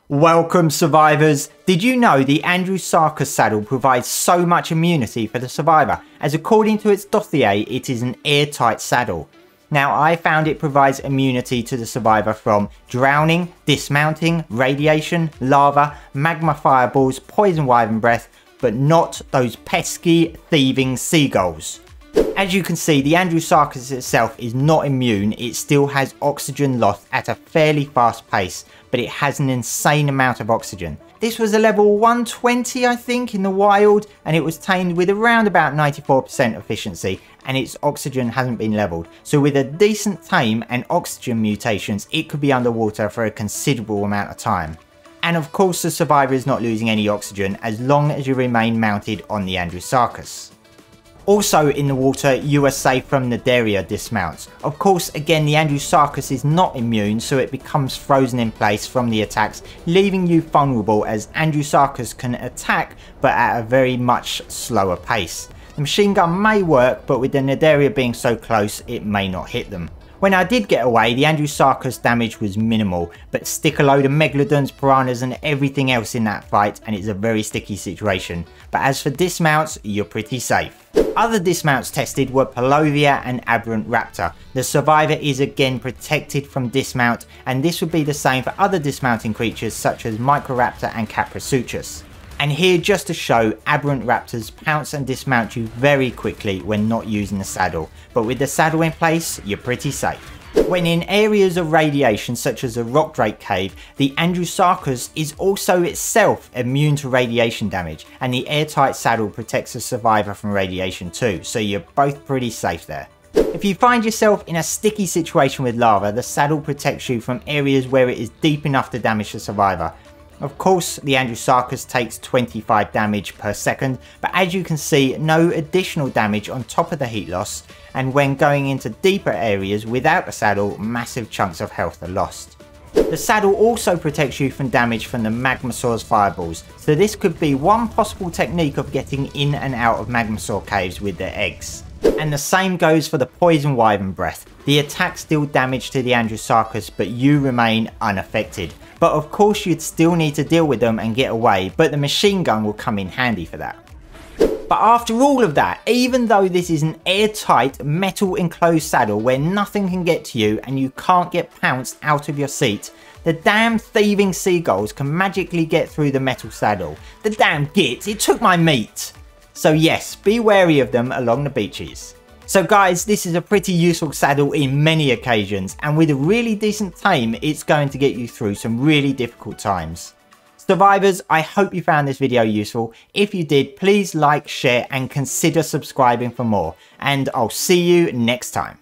Welcome survivors! Did you know the Andrewsarchus saddle provides so much immunity for the survivor, as according to its dossier it is an airtight saddle. Now I found it provides immunity to the survivor from drowning, dismounting, radiation, lava, magma fireballs, poison wyvern breath, but not those pesky thieving seagulls. As you can see, the Andrewsarchus itself is not immune. It still has oxygen loss at a fairly fast pace, but it has an insane amount of oxygen. This was a level 120 I think in the wild, and it was tamed with around about 94% efficiency, and its oxygen hasn't been leveled. So with a decent tame and oxygen mutations, it could be underwater for a considerable amount of time. And of course the survivor is not losing any oxygen as long as you remain mounted on the Andrewsarchus. Also in the water, you are safe from Nadaria dismounts. Of course, again, the Andrewsarchus is not immune, so it becomes frozen in place from the attacks, leaving you vulnerable as Andrewsarchus can attack, but at a very much slower pace. The machine gun may work, but with the Nadaria being so close, it may not hit them. When I did get away, the Andrewsarchus damage was minimal, but stick a load of megalodons, piranhas and everything else in that fight, and it's a very sticky situation. But as for dismounts, you're pretty safe. Other dismounts tested were Palovia and Aberrant Raptor. The survivor is again protected from dismount, and this would be the same for other dismounting creatures such as Microraptor and Caprisuchus. And here just to show, Aberrant Raptors pounce and dismount you very quickly when not using the saddle, but with the saddle in place, you're pretty safe. When in areas of radiation such as a rock drake cave, the Andrewsarchus is also itself immune to radiation damage, and the airtight saddle protects the survivor from radiation too, so you're both pretty safe there. If you find yourself in a sticky situation with lava, the saddle protects you from areas where it is deep enough to damage the survivor. Of course, the Andrewsarchus takes 25 damage per second, but as you can see, no additional damage on top of the heat loss, and when going into deeper areas without a saddle, massive chunks of health are lost. The saddle also protects you from damage from the Magma Fireballs, so this could be one possible technique of getting in and out of Magma caves with their eggs. And the same goes for the poison wyvern breath. The attacks deal damage to the Andrewsarchus, but you remain unaffected. But of course you'd still need to deal with them and get away, but the machine gun will come in handy for that. But after all of that, even though this is an airtight metal enclosed saddle where nothing can get to you and you can't get pounced out of your seat, the damn thieving seagulls can magically get through the metal saddle. The damn gits, it took my meat! So yes, be wary of them along the beaches. So guys, this is a pretty useful saddle in many occasions, and with a really decent tame, it's going to get you through some really difficult times. Survivors, I hope you found this video useful. If you did, please like, share and consider subscribing for more, and I'll see you next time.